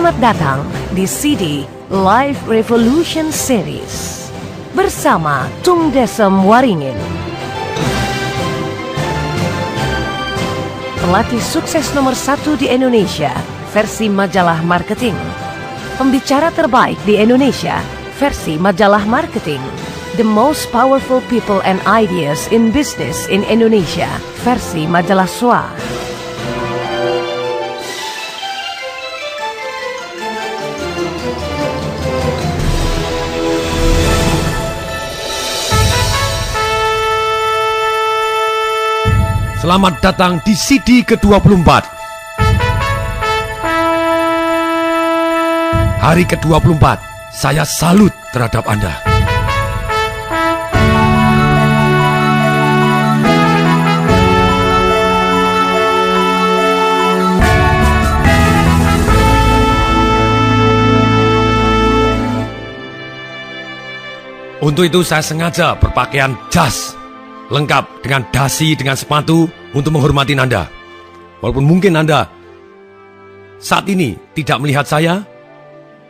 Selamat datang di CD Live Revolution Series bersama Tung Desem Waringin. Pelatih sukses nomor 1 di Indonesia versi majalah marketing. Pembicara terbaik di Indonesia versi majalah marketing. The most powerful people and ideas in business in Indonesia versi majalah SWA. Selamat datang di CD ke-24. Hari ke-24, saya salut terhadap Anda. Untuk itu saya sengaja berpakaian jas, lengkap dengan dasi, dengan sepatu untuk menghormati Anda. Walaupun mungkin Anda saat ini tidak melihat saya,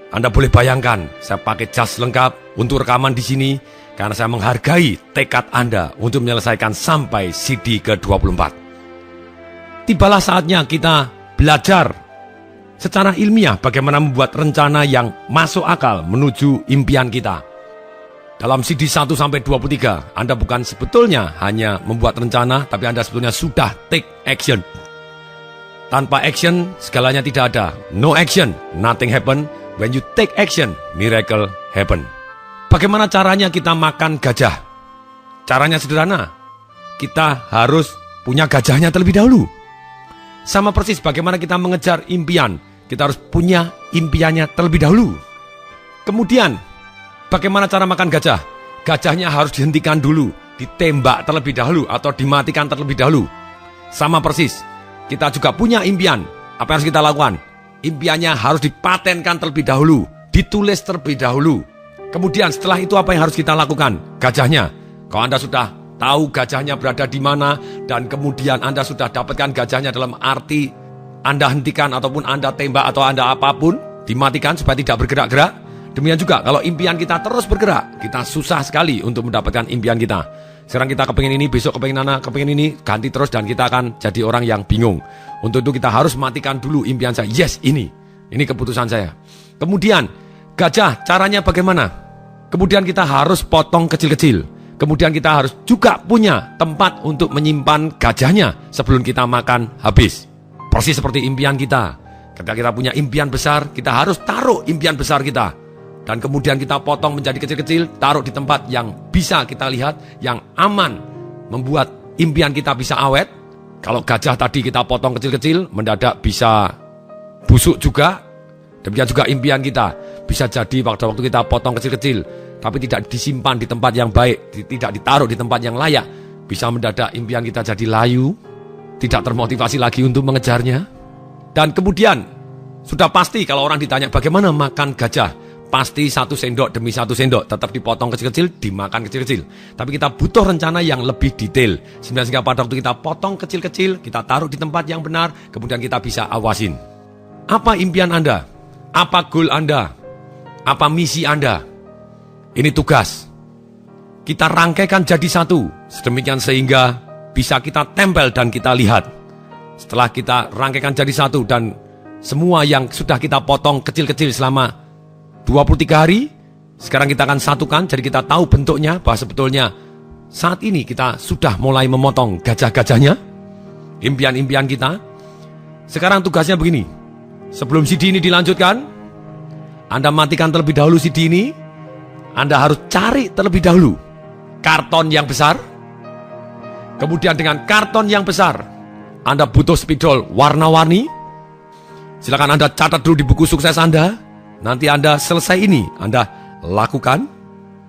Anda boleh bayangkan saya pakai jas lengkap untuk rekaman di sini karena saya menghargai tekad Anda untuk menyelesaikan sampai CD ke-24. Tibalah saatnya kita belajar secara ilmiah bagaimana membuat rencana yang masuk akal menuju impian kita. Dalam CD 1-23, Anda bukan sebetulnya hanya membuat rencana, tapi Anda sebetulnya sudah take action. Tanpa action, segalanya tidak ada. No action, nothing happen. When you take action, miracle happen. Bagaimana caranya kita makan gajah? Caranya sederhana. Kita harus punya gajahnya terlebih dahulu. Sama persis bagaimana kita mengejar impian. Kita harus punya impiannya terlebih dahulu. Kemudian, bagaimana cara makan gajah? Gajahnya harus dihentikan dulu, ditembak terlebih dahulu atau dimatikan terlebih dahulu. Sama persis, kita juga punya impian. Apa yang harus kita lakukan? Impiannya harus dipatenkan terlebih dahulu, ditulis terlebih dahulu. Kemudian setelah itu apa yang harus kita lakukan? Gajahnya. Kalau Anda sudah tahu gajahnya berada di mana dan kemudian Anda sudah dapatkan gajahnya dalam arti Anda hentikan ataupun Anda tembak atau Anda apapun, dimatikan supaya tidak bergerak-gerak. Demikian juga kalau impian kita terus bergerak, kita susah sekali untuk mendapatkan impian kita. Sekarang kita kepengen ini, besok kepengen ini, ganti terus dan kita akan jadi orang yang bingung. Untuk itu kita harus matikan dulu impian saya. Yes, ini keputusan saya. Kemudian gajah caranya bagaimana? Kemudian kita harus potong kecil-kecil. Kemudian kita harus juga punya tempat untuk menyimpan gajahnya sebelum kita makan habis. Persis seperti impian kita. Ketika kita punya impian besar, kita harus taruh impian besar kita. Dan kemudian kita potong menjadi kecil-kecil, taruh di tempat yang bisa kita lihat, yang aman, membuat impian kita bisa awet. Kalau gajah tadi kita potong kecil-kecil, mendadak bisa busuk juga. Demikian juga impian kita. Bisa jadi waktu kita potong kecil-kecil, tapi tidak disimpan di tempat yang baik, tidak ditaruh di tempat yang layak. Bisa mendadak impian kita jadi layu, tidak termotivasi lagi untuk mengejarnya. Dan kemudian, sudah pasti kalau orang ditanya bagaimana makan gajah, pasti 1 sendok demi 1 sendok, tetap dipotong kecil-kecil, dimakan kecil-kecil. Tapi kita butuh rencana yang lebih detail. Sehingga pada waktu kita potong kecil-kecil, kita taruh di tempat yang benar, kemudian kita bisa awasin. Apa impian Anda? Apa goal Anda? Apa misi Anda? Ini tugas. Kita rangkaikan jadi satu, sedemikian sehingga bisa kita tempel dan kita lihat. Setelah kita rangkaikan jadi satu dan semua yang sudah kita potong kecil-kecil selama 23 hari, sekarang kita akan satukan, jadi kita tahu bentuknya, bahwa sebetulnya saat ini kita sudah mulai memotong gajah-gajahnya, impian-impian kita. Sekarang tugasnya begini, sebelum CD ini dilanjutkan, Anda matikan terlebih dahulu CD ini, Anda harus cari terlebih dahulu karton yang besar, kemudian dengan karton yang besar, Anda butuh spidol warna-warni, silakan Anda catat dulu di buku sukses Anda. Nanti Anda selesai ini, Anda lakukan,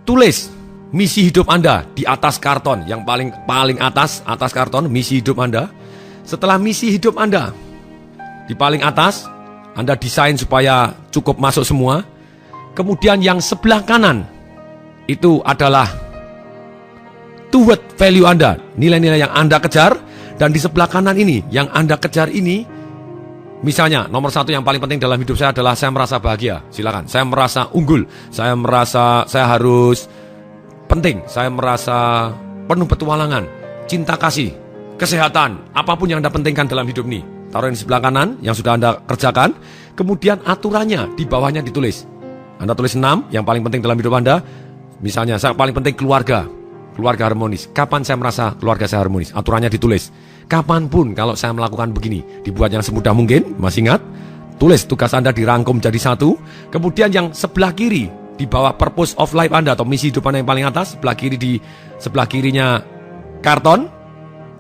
tulis misi hidup Anda di atas karton, yang paling atas karton, misi hidup Anda. Setelah misi hidup Anda di paling atas, Anda desain supaya cukup masuk semua. Kemudian yang sebelah kanan, itu adalah toward value Anda, nilai-nilai yang Anda kejar. Dan di sebelah kanan ini, yang Anda kejar ini, Misalnya, nomor satu yang paling penting dalam hidup saya adalah saya merasa bahagia. Silakan. Saya merasa unggul. Saya merasa saya harus penting. Saya merasa penuh petualangan, cinta kasih, kesehatan, apapun yang Anda pentingkan dalam hidup ini. Taruh di sebelah kanan yang sudah Anda kerjakan. Kemudian aturannya di bawahnya ditulis. Anda tulis 6 yang paling penting dalam hidup Anda. Misalnya, saya paling penting keluarga harmonis. Kapan saya merasa keluarga saya harmonis? Aturannya ditulis. Kapanpun kalau saya melakukan begini, dibuat yang semudah mungkin. Masih ingat? Tulis tugas Anda dirangkum jadi satu. Kemudian yang sebelah kiri di bawah purpose of life Anda atau misi hidup Anda yang paling atas, sebelah kirinya karton,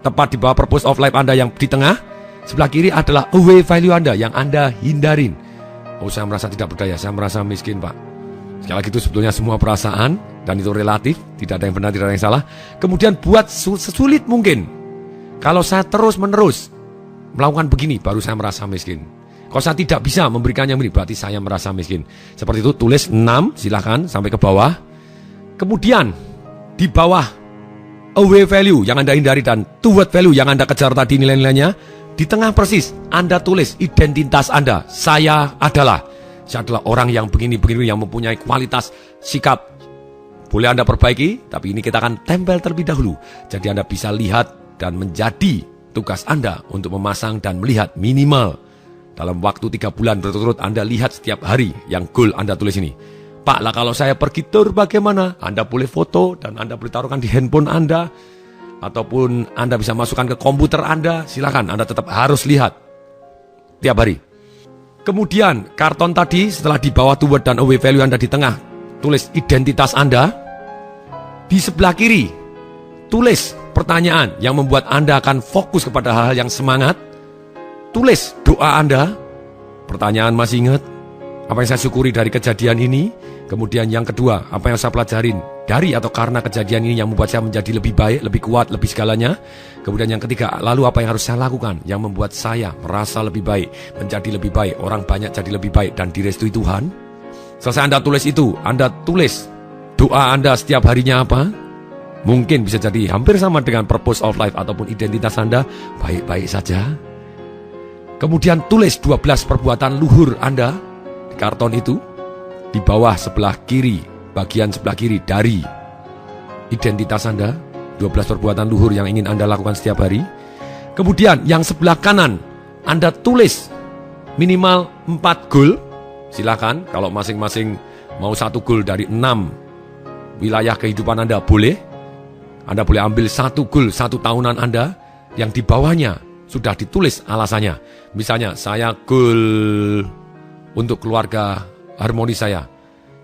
tepat di bawah purpose of life Anda yang di tengah. Sebelah kiri adalah away value Anda yang Anda hindarin. Oh, saya merasa tidak berdaya, saya merasa miskin, Pak. Sekali lagi itu sebetulnya semua perasaan dan itu relatif, tidak ada yang benar, tidak ada yang salah. Kemudian buat sesulit mungkin. Kalau saya terus-menerus melakukan begini, baru saya merasa miskin. Kalau saya tidak bisa memberikannya begini, berarti saya merasa miskin. Seperti itu, tulis 6, silahkan sampai ke bawah. Kemudian, di bawah away value yang Anda hindari dan toward value yang Anda kejar tadi nilai-nilainya, di tengah persis, Anda tulis identitas Anda. Saya adalah orang yang begini-begini, yang mempunyai kualitas sikap. Boleh Anda perbaiki, tapi ini kita akan tempel terlebih dahulu. Jadi Anda bisa lihat dan menjadi tugas Anda untuk memasang dan melihat minimal dalam waktu 3 bulan berturut-turut Anda lihat setiap hari yang goal Anda tulis ini. Pak, lah kalau saya pergi tur bagaimana? Anda boleh foto dan Anda boleh taruhkan di handphone Anda, ataupun Anda bisa masukkan ke komputer Anda. Silakan, Anda tetap harus lihat tiap hari. Kemudian karton tadi setelah di bawah toward dan away value Anda di tengah, tulis identitas Anda. Di sebelah kiri tulis pertanyaan yang membuat Anda akan fokus kepada hal-hal yang semangat. Tulis doa Anda. Pertanyaan, masih ingat? Apa yang saya syukuri dari kejadian ini? Kemudian yang kedua, apa yang saya pelajarin dari atau karena kejadian ini yang membuat saya menjadi lebih baik, lebih kuat, lebih segalanya. Kemudian yang ketiga, lalu apa yang harus saya lakukan yang membuat saya merasa lebih baik, menjadi lebih baik, orang banyak jadi lebih baik dan direstui Tuhan. Selesai Anda tulis itu, Anda tulis doa Anda setiap harinya apa? Mungkin bisa jadi hampir sama dengan purpose of life ataupun identitas Anda, baik-baik saja. Kemudian tulis 12 perbuatan luhur Anda di karton itu, di bawah sebelah kiri, bagian sebelah kiri dari identitas Anda, 12 perbuatan luhur yang ingin Anda lakukan setiap hari. Kemudian yang sebelah kanan, Anda tulis minimal 4 goal. Silakan, kalau masing-masing mau 1 goal dari 6 wilayah kehidupan Anda boleh. Anda boleh ambil 1 goal 1 tahunan Anda yang di bawahnya sudah ditulis alasannya. Misalnya, saya goal untuk keluarga harmonis saya.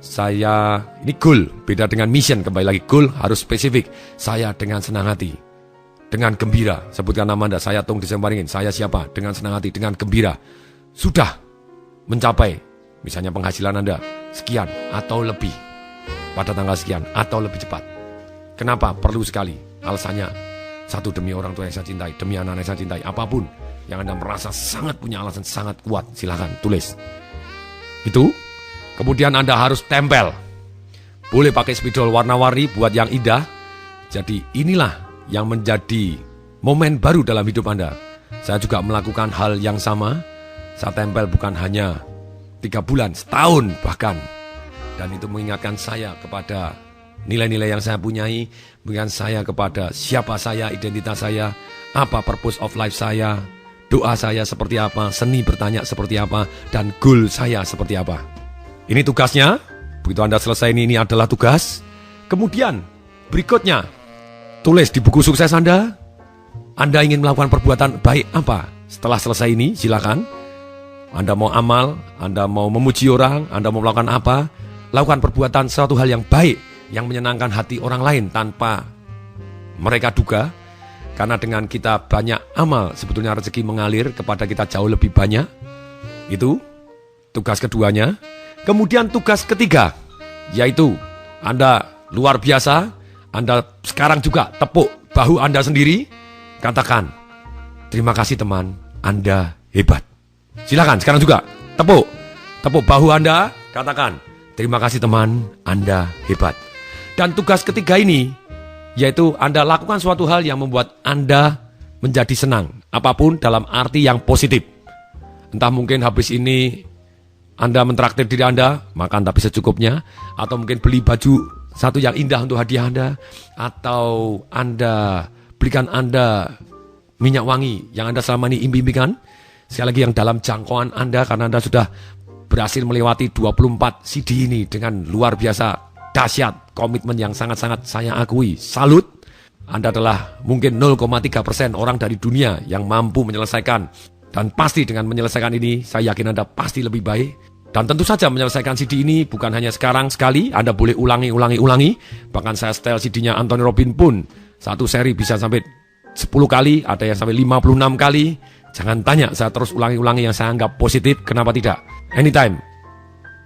Ini goal, beda dengan mission. Kembali lagi, goal harus spesifik. Saya dengan senang hati, dengan gembira. Sebutkan nama Anda, saya Tung Disembaringin. Saya siapa? Dengan senang hati, dengan gembira. Sudah mencapai, misalnya penghasilan Anda sekian atau lebih pada tanggal sekian atau lebih cepat. Kenapa? Perlu sekali. Alasannya, satu, demi orang tua yang saya cintai, demi anak-anak yang saya cintai. Apapun yang Anda merasa sangat punya alasan sangat kuat, silakan tulis. Itu. Kemudian Anda harus tempel. Boleh pakai spidol warna-warni buat yang indah. Jadi inilah yang menjadi momen baru dalam hidup Anda. Saya juga melakukan hal yang sama. Saya tempel bukan hanya 3 bulan, setahun bahkan. Dan itu mengingatkan saya kepada nilai-nilai yang saya punyai, mengingatkan saya kepada siapa saya, identitas saya, apa purpose of life saya, doa saya seperti apa, seni bertanya seperti apa, dan goal saya seperti apa. Ini tugasnya. Begitu Anda selesai ini adalah tugas. Kemudian berikutnya, tulis di buku sukses Anda ingin melakukan perbuatan baik apa. Setelah selesai ini, silakan. Anda mau amal, Anda mau memuji orang, Anda mau melakukan apa, lakukan perbuatan suatu hal yang baik, yang menyenangkan hati orang lain tanpa mereka duga. Karena dengan kita banyak amal, sebetulnya rezeki mengalir kepada kita jauh lebih banyak. Itu tugas keduanya. Kemudian tugas ketiga, yaitu Anda luar biasa. Anda sekarang juga tepuk bahu Anda sendiri. Katakan, terima kasih teman, Anda hebat. Silakan sekarang juga tepuk bahu Anda. Katakan, terima kasih teman, Anda hebat. Dan tugas ketiga ini, yaitu Anda lakukan suatu hal yang membuat Anda menjadi senang. Apapun dalam arti yang positif. Entah mungkin habis ini Anda mentraktir diri Anda, makan tapi secukupnya. Atau mungkin beli baju satu yang indah untuk hadiah Anda. Atau Anda belikan Anda minyak wangi yang Anda selama ini impikan. Sekali lagi yang dalam jangkauan Anda, karena Anda sudah berhasil melewati 24 CD ini dengan luar biasa dahsyat, komitmen yang sangat-sangat saya akui. Salut. Anda adalah mungkin 0,3% orang dari dunia yang mampu menyelesaikan. Dan pasti dengan menyelesaikan ini, saya yakin Anda pasti lebih baik. Dan tentu saja menyelesaikan CD ini bukan hanya sekarang sekali. Anda boleh ulangi. Bahkan saya setel CD-nya Anthony Robbins pun. Satu seri bisa sampai 10 kali, ada yang sampai 56 kali. Jangan tanya, saya terus ulangi yang saya anggap positif. Kenapa tidak? Anytime.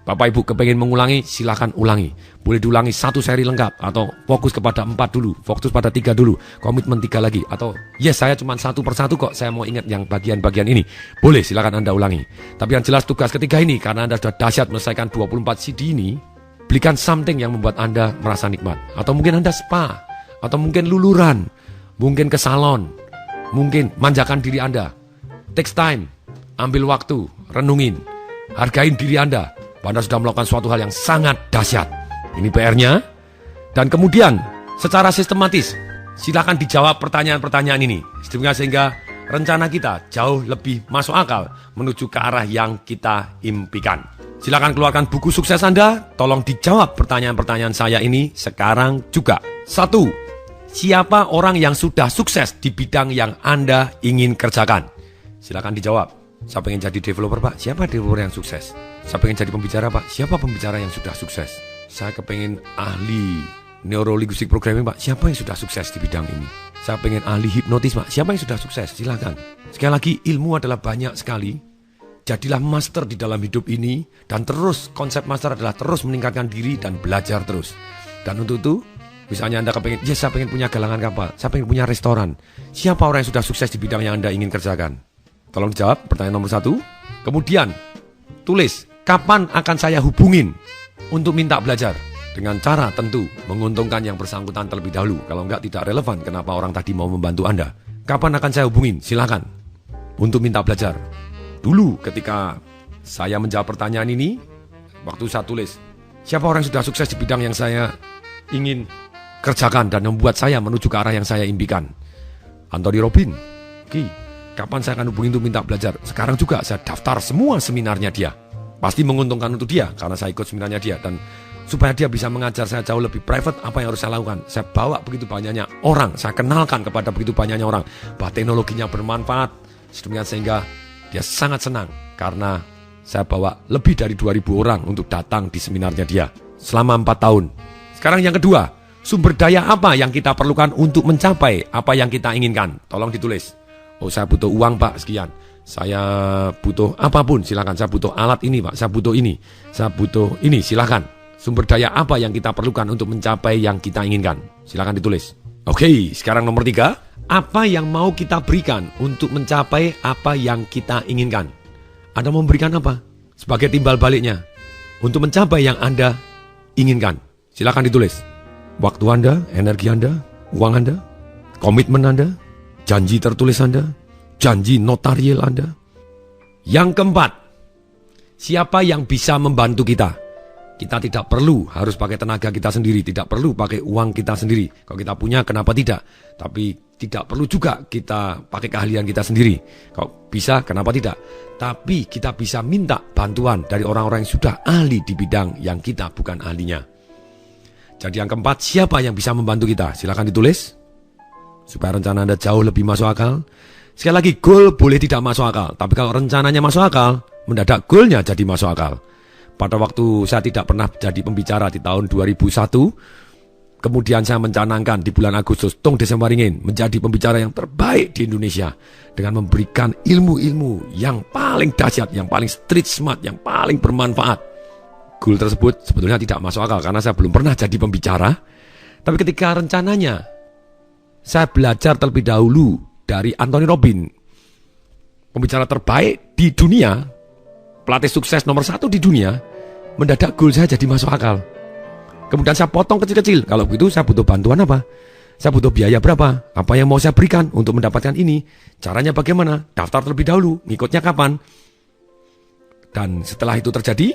Bapak Ibu kepengen mengulangi, silahkan ulangi. Boleh diulangi 1 seri lengkap. Atau fokus kepada 4 dulu. Fokus pada 3 dulu. Komitmen 3 lagi. Atau yes, saya cuma 1 persatu kok. Saya mau ingat yang bagian-bagian ini. Boleh, silahkan Anda ulangi. Tapi yang jelas tugas ketiga ini, karena Anda sudah dahsyat menyelesaikan 24 CD ini, belikan something yang membuat Anda merasa nikmat. Atau mungkin Anda spa. Atau mungkin luluran. Mungkin ke salon. Mungkin manjakan diri Anda. Takes time. Ambil waktu. Renungin. Hargain diri Anda. Anda sudah melakukan suatu hal yang sangat dahsyat. Ini PR-nya. Dan kemudian secara sistematis silakan dijawab pertanyaan-pertanyaan ini. Sehingga rencana kita jauh lebih masuk akal menuju ke arah yang kita impikan. Silakan keluarkan buku sukses Anda. Tolong dijawab pertanyaan-pertanyaan saya ini sekarang juga. 1. Siapa orang yang sudah sukses di bidang yang Anda ingin kerjakan? Silakan dijawab. Saya pengen jadi developer, Pak. Siapa developer yang sukses? Saya pengen jadi pembicara, Pak. Siapa pembicara yang sudah sukses? Saya kepengen ahli neurolinguistic programming, Pak. Siapa yang sudah sukses di bidang ini? Saya pengen ahli hipnotis, Pak. Siapa yang sudah sukses? Silakan. Sekali lagi, ilmu adalah banyak sekali. Jadilah master di dalam hidup ini. Dan terus, konsep master adalah terus meningkatkan diri dan belajar terus. Dan untuk itu, misalnya Anda kepengen, saya pengen punya galangan kapal. Saya pengen punya restoran. Siapa orang yang sudah sukses di bidang yang Anda ingin kerjakan? Tolong jawab pertanyaan nomor 1. Kemudian, tulis. Kapan akan saya hubungin untuk minta belajar? Dengan cara tentu menguntungkan yang bersangkutan terlebih dahulu. Kalau enggak tidak relevan kenapa orang tadi mau membantu Anda. Kapan akan saya hubungin? Silakan. Untuk minta belajar. Dulu ketika saya menjawab pertanyaan ini, waktu saya tulis, siapa orang yang sudah sukses di bidang yang saya ingin kerjakan dan membuat saya menuju ke arah yang saya impikan? Anthony Robbins. Oke. Kapan saya akan hubungi untuk minta belajar? Sekarang juga saya daftar semua seminarnya dia. Pasti menguntungkan untuk dia, karena saya ikut seminarnya dia. Dan supaya dia bisa mengajar saya jauh lebih private, apa yang harus saya lakukan? Saya bawa begitu banyaknya orang, saya kenalkan kepada begitu banyaknya orang bahwa teknologinya bermanfaat, sehingga dia sangat senang. Karena saya bawa lebih dari 2.000 orang untuk datang di seminarnya dia selama 4 tahun. Sekarang yang kedua, sumber daya apa yang kita perlukan untuk mencapai apa yang kita inginkan? Tolong ditulis. Oh, saya butuh uang, Pak, sekian. Saya butuh apapun, silakan. Saya butuh alat ini, Pak. Saya butuh ini. Saya butuh ini, silakan. Sumber daya apa yang kita perlukan untuk mencapai yang kita inginkan? Silakan ditulis. Oke, sekarang nomor 3. Apa yang mau kita berikan untuk mencapai apa yang kita inginkan? Anda mau memberikan apa? Sebagai timbal baliknya. Untuk mencapai yang Anda inginkan. Silakan ditulis. Waktu Anda, energi Anda, uang Anda, komitmen Anda, janji tertulis Anda, janji notarial Anda. Yang keempat, siapa yang bisa membantu kita? Kita tidak perlu harus pakai tenaga kita sendiri, tidak perlu pakai uang kita sendiri. Kalau kita punya, kenapa tidak? Tapi tidak perlu juga kita pakai keahlian kita sendiri. Kalau bisa, kenapa tidak? Tapi kita bisa minta bantuan dari orang-orang yang sudah ahli di bidang yang kita bukan ahlinya. Jadi yang keempat, siapa yang bisa membantu kita? Silakan ditulis, supaya rencana Anda jauh lebih masuk akal. Sekali lagi, goal boleh tidak masuk akal. Tapi kalau rencananya masuk akal, mendadak goalnya jadi masuk akal. Pada waktu saya tidak pernah jadi pembicara di tahun 2001, kemudian saya mencanangkan di bulan Agustus, tong Desember ingin menjadi pembicara yang terbaik di Indonesia. Dengan memberikan ilmu-ilmu yang paling dahsyat, yang paling street smart, yang paling bermanfaat. Goal tersebut sebetulnya tidak masuk akal, karena saya belum pernah jadi pembicara. Tapi ketika rencananya, saya belajar terlebih dahulu dari Anthony Robbins, pembicara terbaik di dunia, pelatih sukses nomor 1 di dunia, mendadak goal saya jadi masuk akal. Kemudian saya potong kecil-kecil. Kalau begitu saya butuh bantuan apa? Saya butuh biaya berapa? Apa yang mau saya berikan untuk mendapatkan ini? Caranya bagaimana? Daftar terlebih dahulu. Ngikutnya kapan? Dan setelah itu terjadi,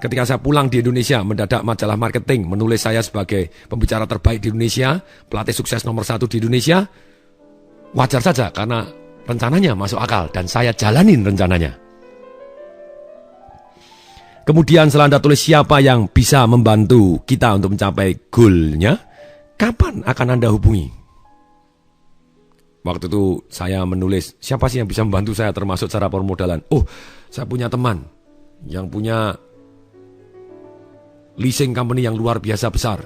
ketika saya pulang di Indonesia, mendadak majalah marketing menulis saya sebagai pembicara terbaik di Indonesia, pelatih sukses nomor 1 di Indonesia. Wajar saja karena rencananya masuk akal dan saya jalanin rencananya. Kemudian setelah Anda tulis siapa yang bisa membantu kita untuk mencapai goalnya, kapan akan Anda hubungi? Waktu itu saya menulis siapa sih yang bisa membantu saya termasuk cara permodalan. Oh, saya punya teman yang punya leasing company yang luar biasa besar,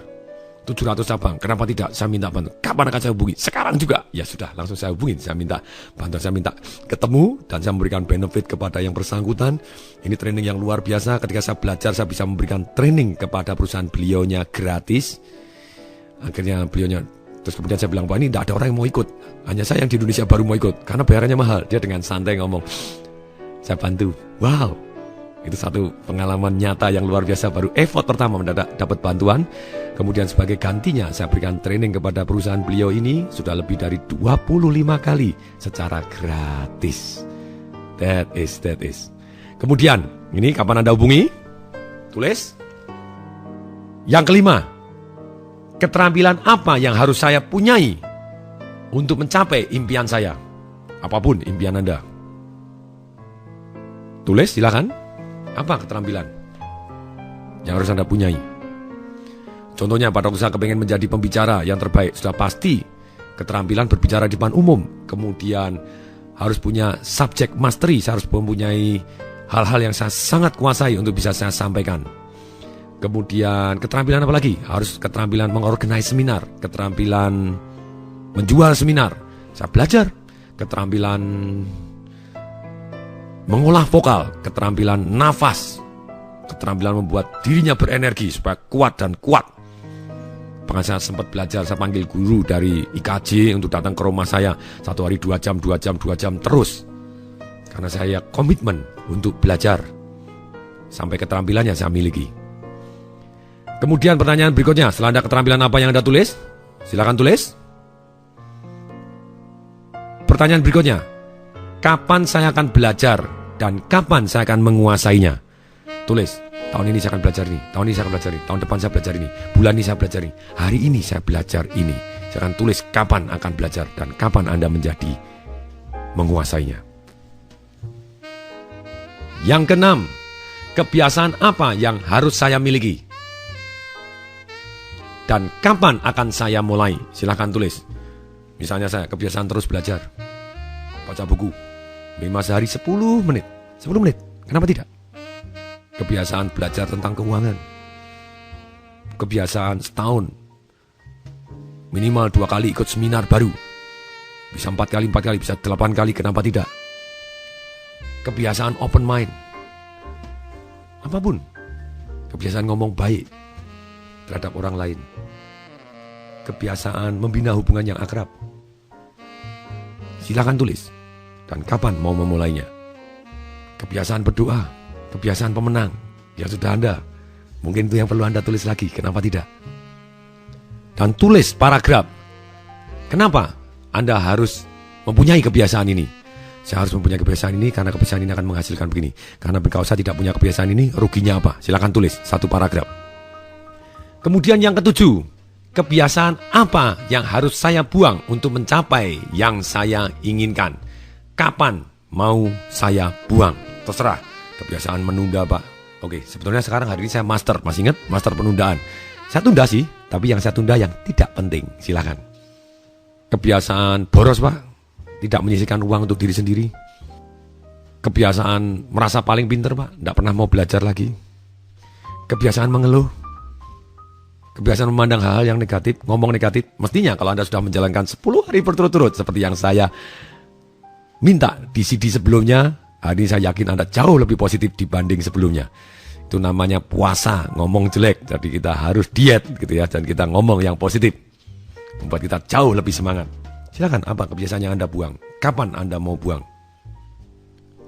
700 cabang. Kenapa tidak saya minta bantu? Kapan akan saya hubungi? Sekarang juga. Ya sudah, langsung saya hubungin. Saya minta bantuan, saya minta ketemu dan saya memberikan benefit kepada yang bersangkutan. Ini training yang luar biasa. Ketika saya belajar, saya bisa memberikan training kepada perusahaan beliaunya gratis. Akhirnya beliaunya, terus kemudian saya bilang, Pak, ini tidak ada orang yang mau ikut. Hanya saya yang di Indonesia baru mau ikut karena bayarannya mahal. Dia dengan santai ngomong, saya bantu. Wow, itu satu pengalaman nyata yang luar biasa. Baru effort pertama mendadak dapat bantuan. Kemudian sebagai gantinya saya berikan training kepada perusahaan beliau ini sudah lebih dari 25 kali secara gratis. That is. Kemudian, ini kapan Anda hubungi? Tulis. Yang kelima, keterampilan apa yang harus saya punyai untuk mencapai impian saya? Apapun impian Anda. Tulis, silakan. Apa keterampilan yang harus Anda punyai? Contohnya pada waktu saya kepengen menjadi pembicara yang terbaik, sudah pasti keterampilan berbicara di depan umum. Kemudian harus punya subject mastery, saya harus mempunyai hal-hal yang saya sangat kuasai untuk bisa saya sampaikan. Kemudian keterampilan apa lagi? Harus keterampilan mengorganize seminar, keterampilan menjual seminar. Saya belajar keterampilan mengolah vokal, keterampilan nafas, keterampilan membuat dirinya berenergi supaya kuat dan kuat. Bahkan saya sempat belajar, saya panggil guru dari IKJ untuk datang ke rumah saya 1 hari 2 jam terus. Karena saya komitmen untuk belajar sampai keterampilannya saya miliki. Kemudian pertanyaan berikutnya, setelah Anda keterampilan apa yang Anda tulis? Silakan tulis. Pertanyaan berikutnya, kapan saya akan belajar dan kapan saya akan menguasainya? Tulis, tahun ini saya akan belajar ini, tahun ini saya akan belajar ini, tahun depan saya belajar ini, bulan ini saya belajar ini, hari ini saya belajar ini. Saya akan tulis kapan akan belajar dan kapan Anda menjadi menguasainya. Yang keenam, kebiasaan apa yang harus saya miliki? Dan kapan akan saya mulai? Silahkan tulis. Misalnya saya kebiasaan terus belajar, baca buku 5 sehari 10 menit. 10 menit, kenapa tidak? Kebiasaan belajar tentang keuangan, kebiasaan setahun minimal 2 kali ikut seminar baru, bisa 4 kali, bisa 8 kali, kenapa tidak? Kebiasaan open mind, apapun, kebiasaan ngomong baik terhadap orang lain, kebiasaan membina hubungan yang akrab. Silakan tulis dan kapan mau memulainya. Kebiasaan berdoa, kebiasaan pemenang yang sudah Anda, mungkin itu yang perlu Anda tulis lagi, kenapa tidak? Dan tulis paragraf, kenapa Anda harus mempunyai kebiasaan ini? Saya harus mempunyai kebiasaan ini karena kebiasaan ini akan menghasilkan begini. Karena kalau saya tidak punya kebiasaan ini, ruginya apa? Silakan tulis 1 paragraf. Kemudian yang ketujuh, kebiasaan apa yang harus saya buang untuk mencapai yang saya inginkan? Kapan mau saya buang? Terserah. Kebiasaan menunda, Pak. Oke, sebetulnya sekarang hari ini saya master. Masih ingat? Master penundaan. Saya tunda sih, tapi yang saya tunda yang tidak penting. Silakan. Kebiasaan boros, Pak. Tidak menyisihkan uang untuk diri sendiri. Kebiasaan merasa paling pintar, Pak. Tidak pernah mau belajar lagi. Kebiasaan mengeluh. Kebiasaan memandang hal-hal yang negatif, ngomong negatif. Mestinya kalau Anda sudah menjalankan 10 hari berturut-turut seperti yang saya minta di CD sebelumnya, hari ini saya yakin Anda jauh lebih positif dibanding sebelumnya. Itu namanya puasa, ngomong jelek. Jadi kita harus diet gitu ya, dan kita ngomong yang positif, membuat kita jauh lebih semangat. Silakan, apa kebiasaan yang Anda buang? Kapan Anda mau buang?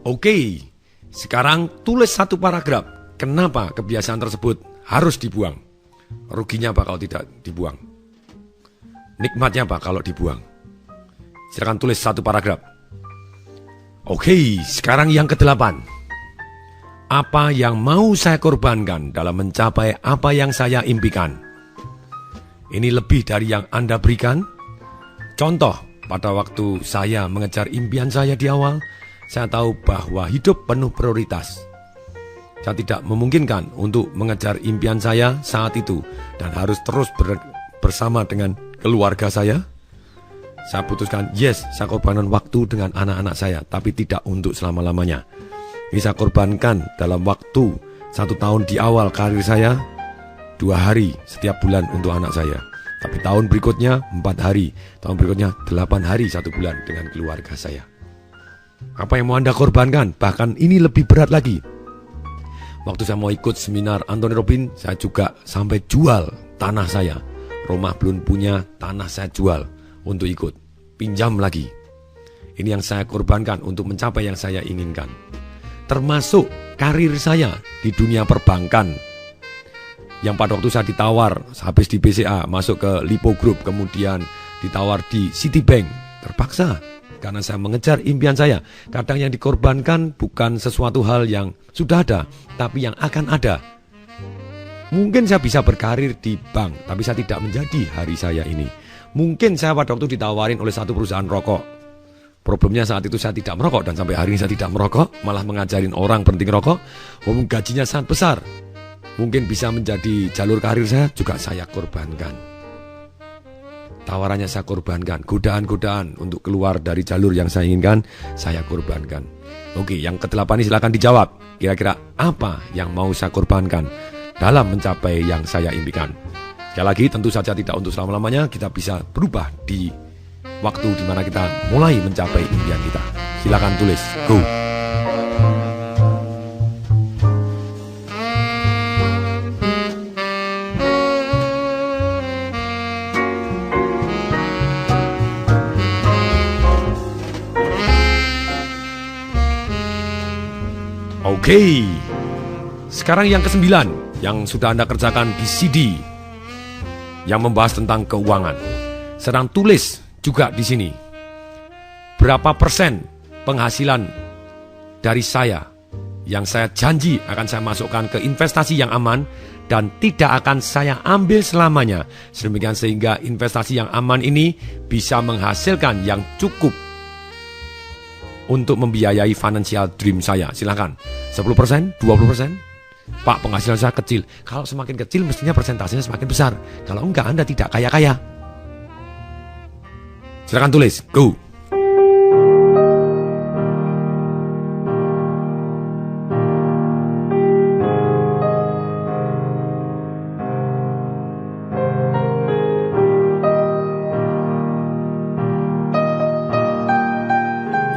Oke, sekarang tulis 1 paragraf. Kenapa kebiasaan tersebut harus dibuang? Ruginya apa kalau tidak dibuang? Nikmatnya apa kalau dibuang? Silakan tulis 1 paragraf. Oke, sekarang yang ke-8. apa yang mau saya korbankan dalam mencapai apa yang saya impikan. Ini lebih dari yang Anda berikan. Contoh, pada waktu saya mengejar impian saya di awal, saya tahu bahwa hidup penuh prioritas. Saya tidak memungkinkan untuk mengejar impian saya saat itu dan harus terus bersama dengan keluarga saya. Saya putuskan, yes, saya korbankan waktu dengan anak-anak saya, tapi tidak untuk selama-lamanya. Ini saya korbankan dalam waktu 1 tahun di awal karir saya, 2 hari setiap bulan untuk anak saya. Tapi tahun berikutnya 4 hari, tahun berikutnya 8 hari 1 bulan dengan keluarga saya. Apa yang mau Anda korbankan? Bahkan ini lebih berat lagi. Waktu saya mau ikut seminar Anthony Robbins, saya juga sampai jual tanah saya. Rumah belum punya, tanah saya jual untuk ikut. Pinjam lagi. Ini yang saya korbankan untuk mencapai yang saya inginkan. Termasuk karir saya di dunia perbankan. Yang pada waktu saya ditawar, habis di BCA, masuk ke Lipo Group, kemudian ditawar di Citibank. Terpaksa, karena saya mengejar impian saya. Kadang yang dikorbankan bukan sesuatu hal yang sudah ada, tapi yang akan ada. Mungkin saya bisa berkarir di bank, tapi saya tidak menjadi hari saya ini. Mungkin saya pada waktu ditawarin oleh satu perusahaan rokok. Problemnya saat itu saya tidak merokok, dan sampai hari ini saya tidak merokok, malah mengajarin orang berhenti merokok. Walaupun gajinya sangat besar, mungkin bisa menjadi jalur karir saya, juga saya korbankan. Tawarannya saya korbankan, godaan-godaan untuk keluar dari jalur yang saya inginkan, saya korbankan. Oke, yang ke-8 ini silakan dijawab. Kira-kira apa yang mau saya korbankan dalam mencapai yang saya impikan? Sekali lagi, tentu saja tidak untuk selama-lamanya. Kita bisa berubah di waktu di mana kita mulai mencapai impian kita. Silakan tulis, go. Oke, sekarang yang ke-9 yang sudah Anda kerjakan di CD yang membahas tentang keuangan. Sedang tulis juga di sini berapa persen penghasilan dari saya yang saya janji akan saya masukkan ke investasi yang aman dan tidak akan saya ambil selamanya. Sedemikian sehingga investasi yang aman ini bisa menghasilkan yang cukup untuk membiayai financial dream saya. Silakan 10%, 20%. Pak, penghasilan saya kecil. Kalau semakin kecil mestinya persentasenya semakin besar. Kalau enggak, Anda tidak kaya-kaya. Silakan tulis, go.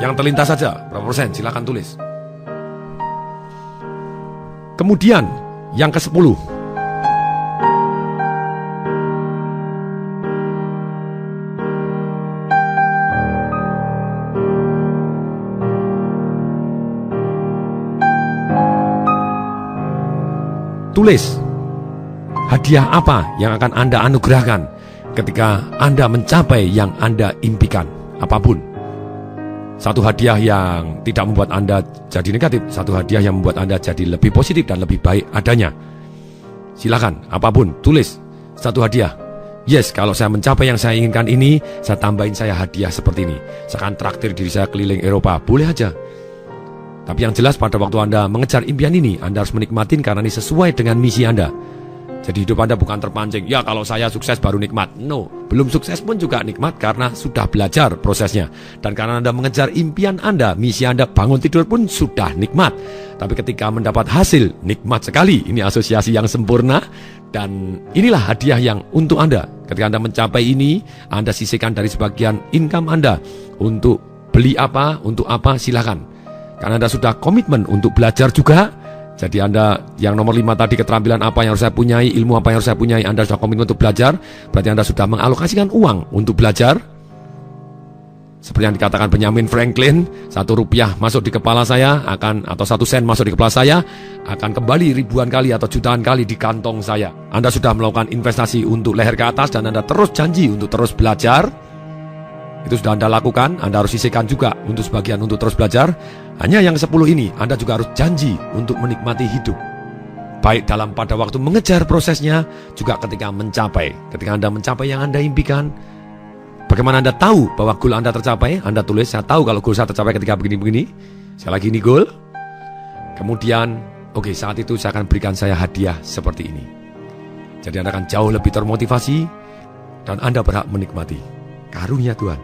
Yang terlintas saja, berapa persen? Silakan tulis. Kemudian, yang ke-10. Tulis, hadiah apa yang akan Anda anugerahkan ketika Anda mencapai yang Anda impikan, apapun. Satu hadiah yang tidak membuat Anda jadi negatif, satu hadiah yang membuat Anda jadi lebih positif dan lebih baik adanya. Silakan, apapun, tulis satu hadiah. Yes, kalau saya mencapai yang saya inginkan ini, saya tambahin saya hadiah seperti ini. Saya akan traktir diri saya keliling Eropa, boleh aja. Tapi yang jelas pada waktu Anda mengejar impian ini, Anda harus menikmatin karena ini sesuai dengan misi Anda. Jadi hidup Anda bukan terpancing, ya kalau saya sukses baru nikmat. No, belum sukses pun juga nikmat karena sudah belajar prosesnya. Dan karena Anda mengejar impian Anda, misi Anda, bangun tidur pun sudah nikmat. Tapi ketika mendapat hasil, nikmat sekali. Ini asosiasi yang sempurna. Dan inilah hadiah yang untuk Anda. Ketika Anda mencapai ini, Anda sisihkan dari sebagian income Anda. Untuk beli apa, untuk apa, silakan. Karena Anda sudah komitmen untuk belajar juga. Jadi Anda yang nomor 5 tadi, keterampilan apa yang harus saya punyai, ilmu apa yang harus saya punyai, Anda sudah komitmen untuk belajar. Berarti Anda sudah mengalokasikan uang untuk belajar. Seperti yang dikatakan Benjamin Franklin, 1 rupiah masuk di kepala saya atau 1 sen masuk di kepala saya, akan kembali ribuan kali atau jutaan kali di kantong saya. Anda sudah melakukan investasi untuk leher ke atas dan Anda terus janji untuk terus belajar. Itu sudah Anda lakukan. Anda harus sisihkan juga untuk sebagian untuk terus belajar. Hanya yang 10 ini Anda juga harus janji untuk menikmati hidup. Baik dalam pada waktu mengejar prosesnya, juga ketika mencapai. Ketika Anda mencapai yang Anda impikan, bagaimana Anda tahu bahwa goal Anda tercapai? Anda tulis, saya tahu kalau goal saya tercapai ketika begini-begini. Sekali lagi ini goal. Kemudian, oke, saat itu saya akan berikan saya hadiah seperti ini. Jadi Anda akan jauh lebih termotivasi dan Anda berhak menikmati karunia Tuhan.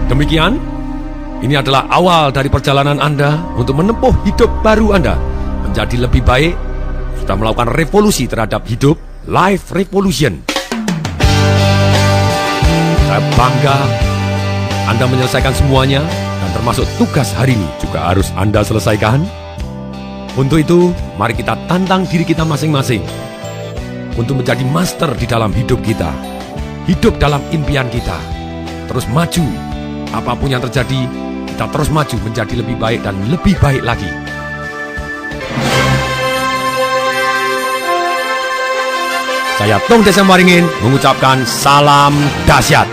Demikian, ini adalah awal dari perjalanan Anda untuk menempuh hidup baru Anda menjadi lebih baik. Sudah melakukan revolusi terhadap hidup, life revolution. Saya bangga Anda menyelesaikan semuanya, dan termasuk tugas hari ini juga harus Anda selesaikan. Untuk itu, mari kita tantang diri kita masing-masing untuk menjadi master di dalam hidup kita. Hidup dalam impian kita. Terus maju. Apapun yang terjadi, kita terus maju menjadi lebih baik dan lebih baik lagi. Saya Tung Desem Waringin mengucapkan salam dahsyat.